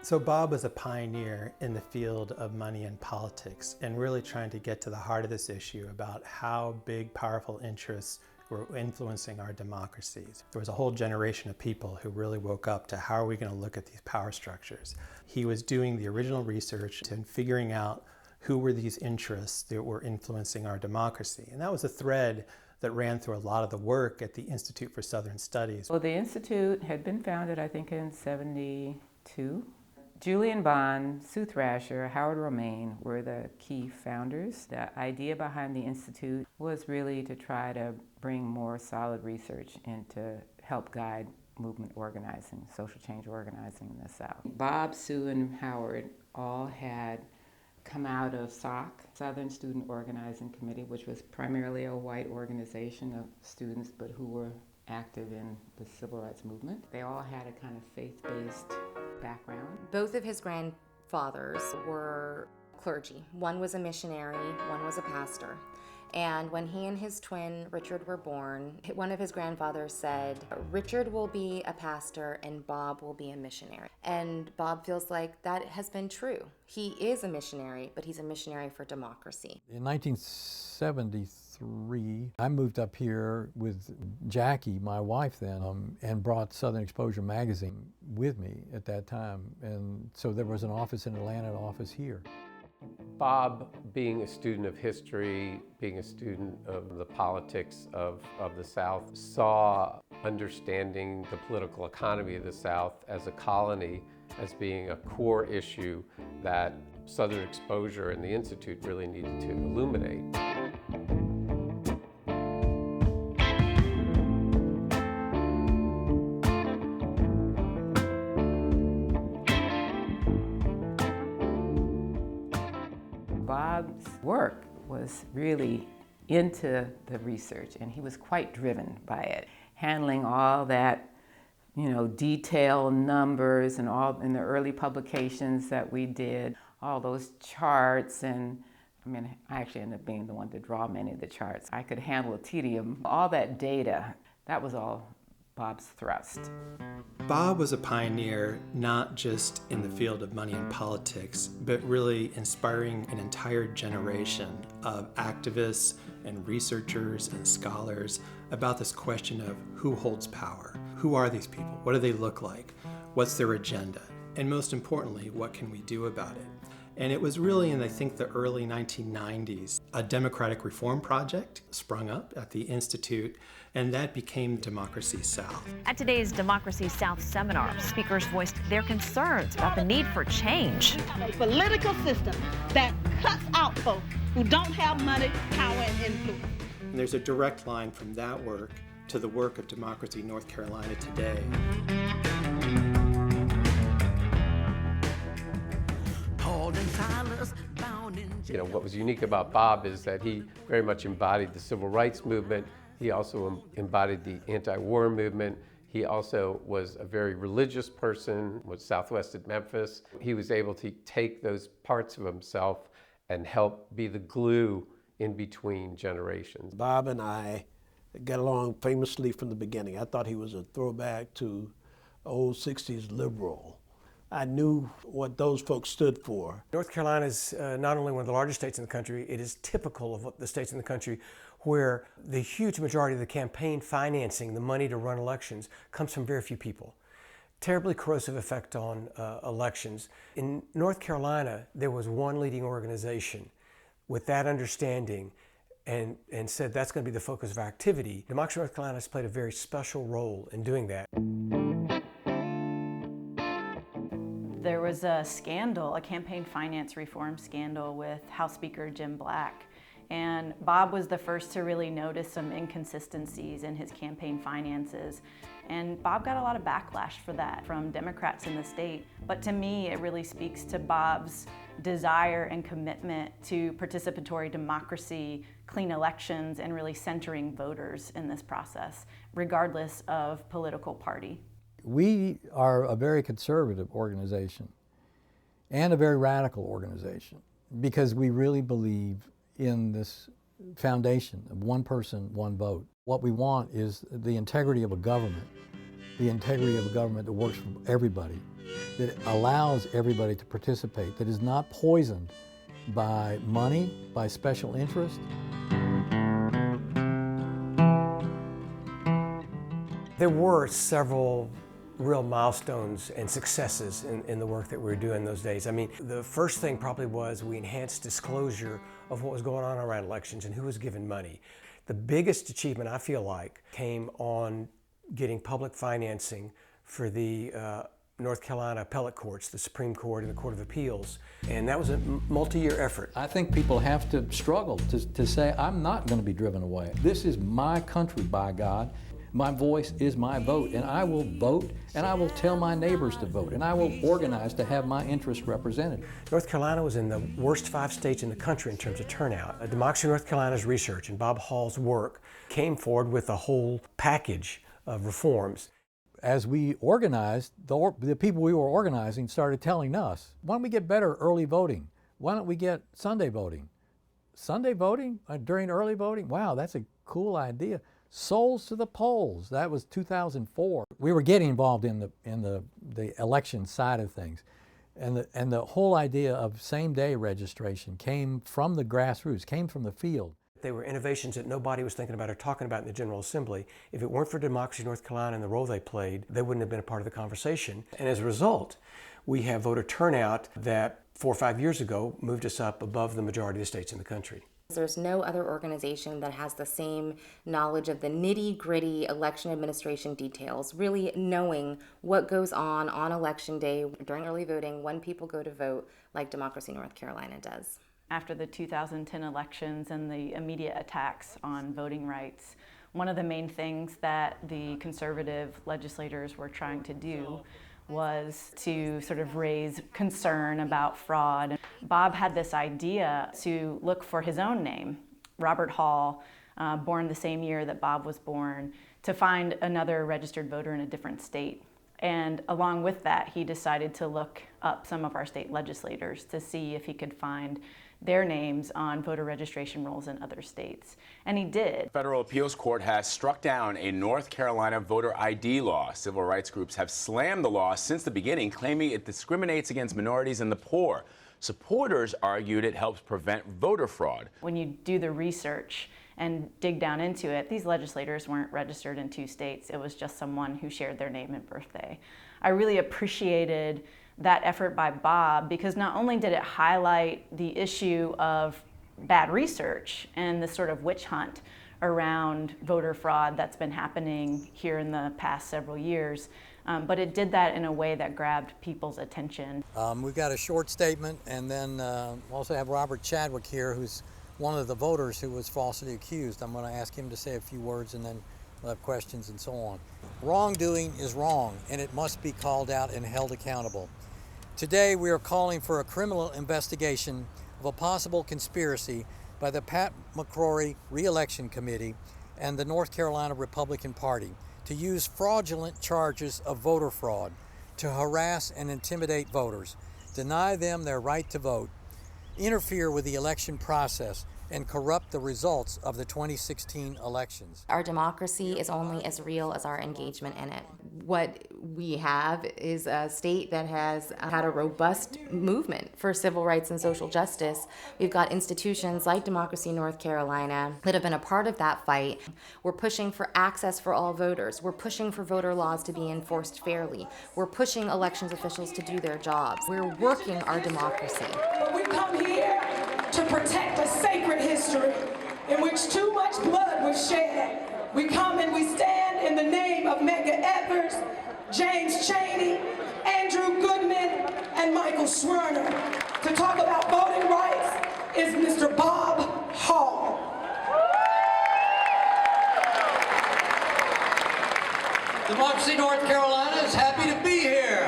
So Bob was a pioneer in the field of money and politics and really trying to get to the heart of this issue about how big, powerful interests were influencing our democracies. There was a whole generation of people who really woke up to how are we going to look at these power structures. He was doing the original research and figuring out who were these interests that were influencing our democracy. And that was a thread that ran through a lot of the work at the Institute for Southern Studies. Well, the Institute had been founded, I think, in '72. Julian Bond, Sue Thrasher, Howard Romaine were the key founders. The idea behind the Institute was really to try to bring more solid research and to help guide movement organizing, social change organizing in the South. Bob, Sue, and Howard all had come out of SOC, Southern Student Organizing Committee, which was primarily a white organization of students, but who were active in the civil rights movement. They all had a kind of faith-based background. Both of his grandfathers were clergy. One was a missionary, one was a pastor. And when he and his twin, Richard, were born, one of his grandfathers said, Richard will be a pastor and Bob will be a missionary. And Bob feels like that has been true. He is a missionary, but he's a missionary for democracy. In 1973, I moved up here with Jackie, my wife then, and brought Southern Exposure magazine with me at that time. And so there was an office in Atlanta, an office here. Bob, being a student of history, being a student of the politics of the South, saw understanding the political economy of the South as a colony as being a core issue that Southern Exposure and the Institute really needed to illuminate. Bob's work was really into the research, and he was quite driven by it, handling all that, detail numbers and all in the early publications that we did, all those charts. And I actually ended up being the one to draw many of the charts. I could handle a tedium. All that data, that was all Bob's thrust. Bob was a pioneer not just in the field of money and politics, but really inspiring an entire generation of activists and researchers and scholars about this question of who holds power. Who are these people? What do they look like? What's their agenda? And most importantly, what can we do about it? And it was really in, I think, the early 1990s, a democratic reform project sprung up at the Institute, and that became Democracy South. At today's Democracy South seminar, speakers voiced their concerns about the need for change. A political system that cuts out folks who don't have money, power, and influence. And there's a direct line from that work to the work of Democracy North Carolina today. What was unique about Bob is that he very much embodied the civil rights movement. He also embodied the anti-war movement. He also was a very religious person, was Southwest Memphis. He was able to take those parts of himself and help be the glue in between generations. Bob and I got along famously from the beginning. I thought he was a throwback to old 60s liberal. I knew what those folks stood for. North Carolina is not only one of the largest states in the country, it is typical of the states in the country where the huge majority of the campaign financing, the money to run elections, comes from very few people. Terribly corrosive effect on elections. In North Carolina, there was one leading organization with that understanding and said that's going to be the focus of our activity. Democracy North Carolina has played a very special role in doing that. There was a scandal, a campaign finance reform scandal with House Speaker Jim Black. And Bob was the first to really notice some inconsistencies in his campaign finances. And Bob got a lot of backlash for that from Democrats in the state. But to me, it really speaks to Bob's desire and commitment to participatory democracy, clean elections, and really centering voters in this process, regardless of political party. We are a very conservative organization and a very radical organization because we really believe in this foundation of one person, one vote. What we want is the integrity of a government that works for everybody that allows everybody to participate, that is not poisoned by money, by special interest. There were several real milestones and successes in the work that we were doing those days. I mean, the first thing probably was we enhanced disclosure of what was going on around elections and who was given money. The biggest achievement, I feel like, came on getting public financing for the North Carolina appellate courts, the Supreme Court and the Court of Appeals, and that was a multi-year effort. I think people have to struggle to say, I'm not going to be driven away. This is my country, by God. My voice is my vote, and I will vote, and I will tell my neighbors to vote, and I will organize to have my interests represented. North Carolina was in the worst 5 states in the country in terms of turnout. Democracy North Carolina's research and Bob Hall's work came forward with a whole package of reforms. As we organized, the people we were organizing started telling us, why don't we get better early voting? Why don't we get Sunday voting? Sunday voting during early voting? Wow, that's a cool idea. Souls to the polls. That was 2004. We were getting involved in the election side of things, and the whole idea of same-day registration came from the grassroots, came from the field. They were innovations that nobody was thinking about or talking about in the General Assembly. If it weren't for Democracy North Carolina and the role they played, they wouldn't have been a part of the conversation. And as a result, we have voter turnout that 4 or 5 years ago moved us up above the majority of the states in the country. There's no other organization that has the same knowledge of the nitty-gritty election administration details, really knowing what goes on election day, during early voting, when people go to vote, like Democracy North Carolina does. After the 2010 elections and the immediate attacks on voting rights, one of the main things that the conservative legislators were trying to do was to sort of raise concern about fraud. Bob had this idea to look for his own name, Robert Hall, born the same year that Bob was born, to find another registered voter in a different state. And along with that, he decided to look up some of our state legislators to see if he could find their names on voter registration rolls in other states. And he did. Federal appeals court has struck down a North Carolina voter ID law. Civil rights groups have slammed the law since the beginning, claiming it discriminates against minorities and the poor. Supporters argued it helps prevent voter fraud. When you do the research and dig down into it, these legislators weren't registered in 2 states. It was just someone who shared their name and birthday. I really appreciated that effort by Bob, because not only did it highlight the issue of bad research and the sort of witch hunt around voter fraud that's been happening here in the past several years, but it did that in a way that grabbed people's attention. We've got a short statement, and then also have Robert Chadwick here, who's one of the voters who was falsely accused. I'm going to ask him to say a few words, and then we'll have questions and so on. Wrongdoing is wrong, and it must be called out and held accountable. Today, we are calling for a criminal investigation of a possible conspiracy by the Pat McCrory Re-Election Committee and the North Carolina Republican Party to use fraudulent charges of voter fraud to harass and intimidate voters, deny them their right to vote, interfere with the election process, and corrupt the results of the 2016 elections. Our democracy is only as real as our engagement in it. What we have is a state that has had a robust movement for civil rights and social justice. We've got institutions like Democracy North Carolina that have been a part of that fight. We're pushing for access for all voters. We're pushing for voter laws to be enforced fairly. We're pushing elections officials to do their jobs. We're working our democracy. We come here to protect a sacred history in which too much blood was shed. We come and we stand in the name of Medgar Evers, James Chaney, Andrew Goodman, and Michael Schwerner. To talk about voting rights is Mr. Bob Hall. Democracy North Carolina is happy to be here.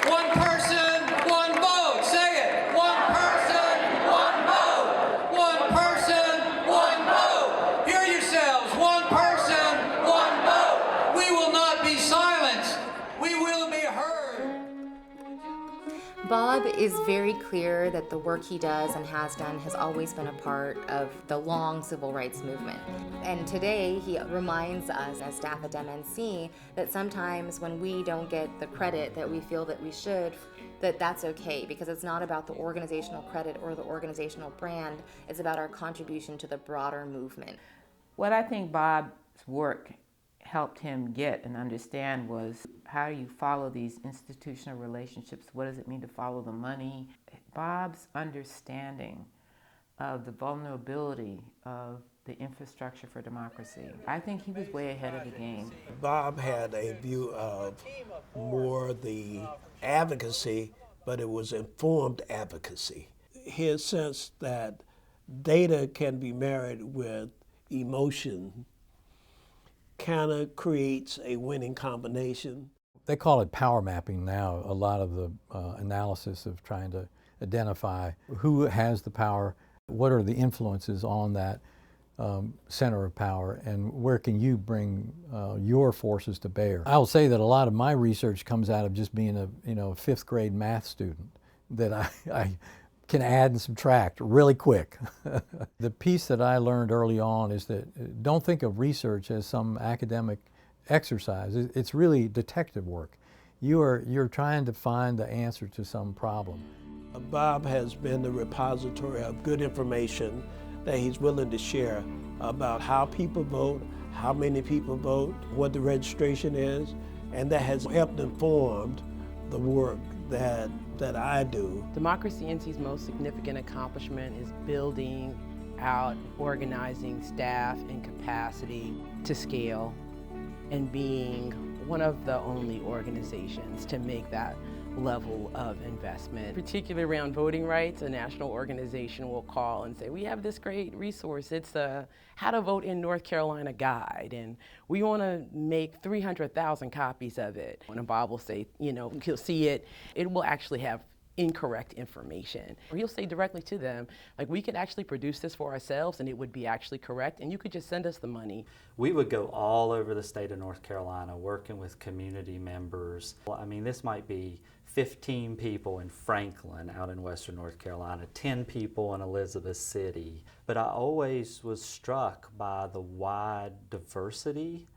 One person, one vote. Say it. One person, one vote. One person, one vote. Hear yourselves. One person, one vote. We will not be silenced. We will be heard. Bob is very clear that the work he does and has done has always been a part of the long civil rights movement. And today he reminds us as staff at DemNC that sometimes when we don't get the credit that we feel that we should, that's okay, because it's not about the organizational credit or the organizational brand, it's about our contribution to the broader movement. What I think Bob's work helped him get and understand was, how do you follow these institutional relationships? What does it mean to follow the money? Bob's understanding of the vulnerability of the infrastructure for democracy, I think he was way ahead of the game. Bob had a view of more the advocacy, but it was informed advocacy. His sense that data can be married with emotion kind of creates a winning combination. They call it power mapping now, a lot of the analysis of trying to identify who has the power, what are the influences on that center of power, and where can you bring your forces to bear. I'll say that a lot of my research comes out of just being a fifth grade math student, that I can add and subtract really quick. The piece that I learned early on is that don't think of research as some academic exercise. It's really detective work. You're trying to find the answer to some problem. Bob has been the repository of good information that he's willing to share about how people vote, how many people vote, what the registration is, and that has helped inform the work that I do. Democracy NC's most significant accomplishment is building out, organizing staff and capacity to scale, and being one of the only organizations to make that level of investment. Particularly around voting rights, a national organization will call and say, we have this great resource. It's a How to Vote in North Carolina guide, and we want to make 300,000 copies of it. And Bob will say, he'll see it, it will actually have incorrect information. Or he'll say directly to them, like, we could actually produce this for ourselves and it would be actually correct, and you could just send us the money. We would go all over the state of North Carolina working with community members. I mean, this might be 15 people in Franklin out in western North Carolina, 10 people in Elizabeth City. But I always was struck by the wide diversity.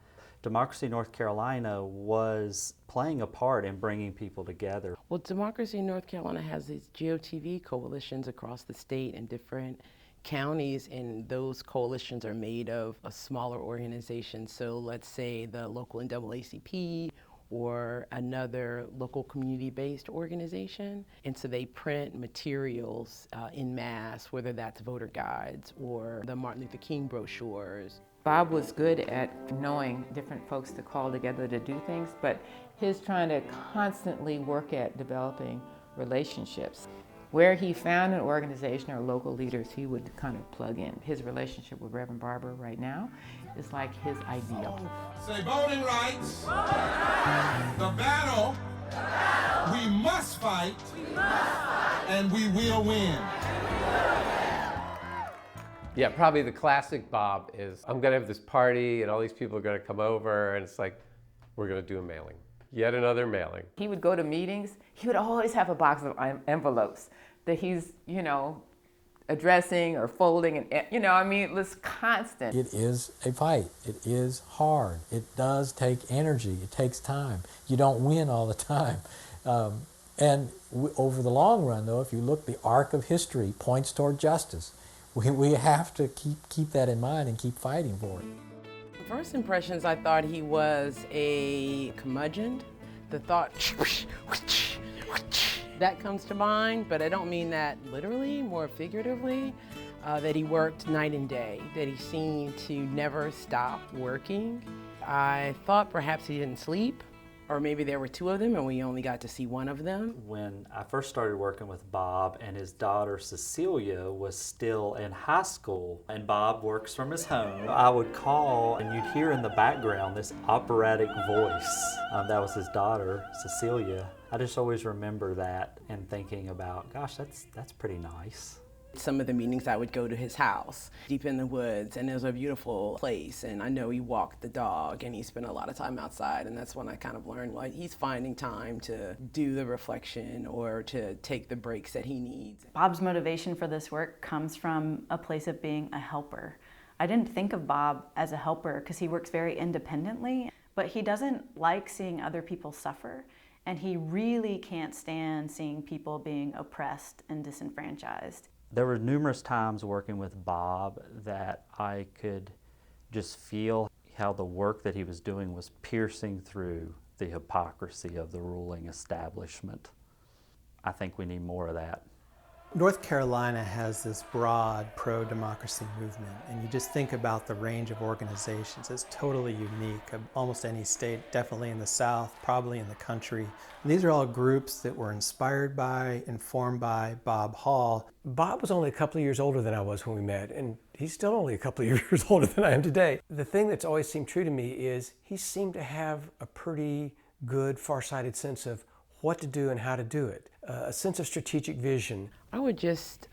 Democracy North Carolina was playing a part in bringing people together. Well, Democracy North Carolina has these GOTV coalitions across the state in different counties, and those coalitions are made of a smaller organization. So let's say the local NAACP or another local community-based organization. And so they print materials in mass, whether that's voter guides or the Martin Luther King brochures. Bob was good at knowing different folks to call together to do things, but his trying to constantly work at developing relationships. Where he found an organization or local leaders, he would kind of plug in. His relationship with Reverend Barber right now is like his ideal. Say voting rights, the battle, we must fight, and we will win. Yeah, probably the classic Bob is, I'm gonna have this party and all these people are gonna come over, and it's like, we're gonna do a mailing. Yet another mailing. He would go to meetings, he would always have a box of envelopes that he's, addressing or folding, and it was constant. It is a fight. It is hard. It does take energy. It takes time. You don't win all the time. Over the long run, though, if you look, the arc of history points toward justice. We have to keep that in mind and keep fighting for it. First impressions, I thought he was a curmudgeon. The thought, that comes to mind, but I don't mean that literally, more figuratively, that he worked night and day, that he seemed to never stop working. I thought perhaps he didn't sleep, or maybe there were two of them and we only got to see one of them. When I first started working with Bob and his daughter Cecilia was still in high school, and Bob works from his home, I would call and you'd hear in the background this operatic voice. That was his daughter, Cecilia. I just always remember that and thinking about, gosh, that's pretty nice. Some of the meetings I would go to his house, deep in the woods, and it was a beautiful place, and I know he walked the dog and he spent a lot of time outside, and that's when I kind of learned, like, he's finding time to do the reflection or to take the breaks that he needs. Bob's motivation for this work comes from a place of being a helper. I didn't think of Bob as a helper because he works very independently, but he doesn't like seeing other people suffer, and he really can't stand seeing people being oppressed and disenfranchised. There were numerous times working with Bob that I could just feel how the work that he was doing was piercing through the hypocrisy of the ruling establishment. I think we need more of that. North Carolina has this broad pro-democracy movement, and you just think about the range of organizations. It's totally unique of almost any state, definitely in the South, probably in the country. And these are all groups that were inspired by, informed by Bob Hall. Bob was only a couple of years older than I was when we met, and he's still only a couple of years older than I am today. The thing that's always seemed true to me is he seemed to have a pretty good, far-sighted sense of what to do and how to do it, a sense of strategic vision. I would just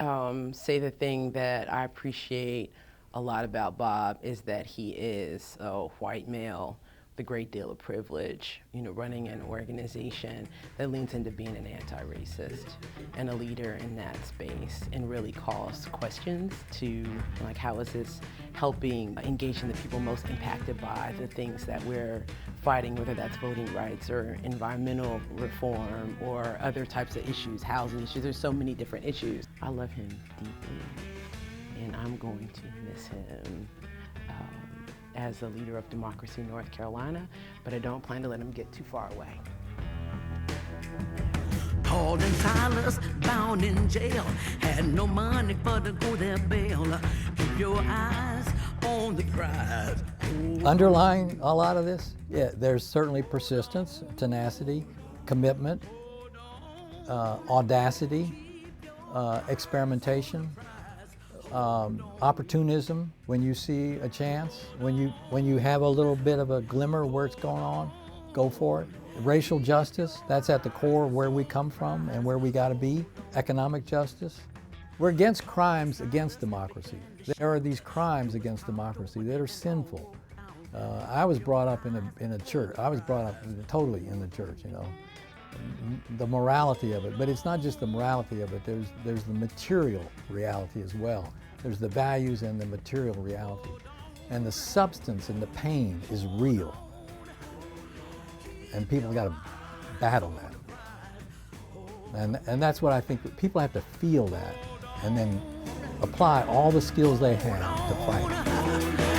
say the thing that I appreciate a lot about Bob is that he is a white male with a great deal of privilege, running an organization that leans into being an anti-racist and a leader in that space, and really calls questions to, like, how is this helping engaging the people most impacted by the things that we're fighting, whether that's voting rights or environmental reform or other types of issues, housing issues. There's so many different issues. I love him deeply, and I'm going to miss him as the leader of Democracy North Carolina, but I don't plan to let him get too far away. Paul and Silas, bound in jail, had no money for to go their bail. Keep your eyes on the prize. Underlying a lot of this, yeah, there's certainly persistence, tenacity, commitment, audacity, experimentation, opportunism when you see a chance, when you have a little bit of a glimmer of where it's going on, go for it. Racial justice, that's at the core of where we come from and where we got to be. Economic justice. We're against crimes against democracy. There are these crimes against democracy that are sinful. I was brought up in a church. I was brought up totally in the church, the morality of it. But it's not just the morality of it. There's the material reality as well. There's the values and the material reality. And the substance and the pain is real. And people got to battle that. And that's what I think, people have to feel that and then apply all the skills they have to fight.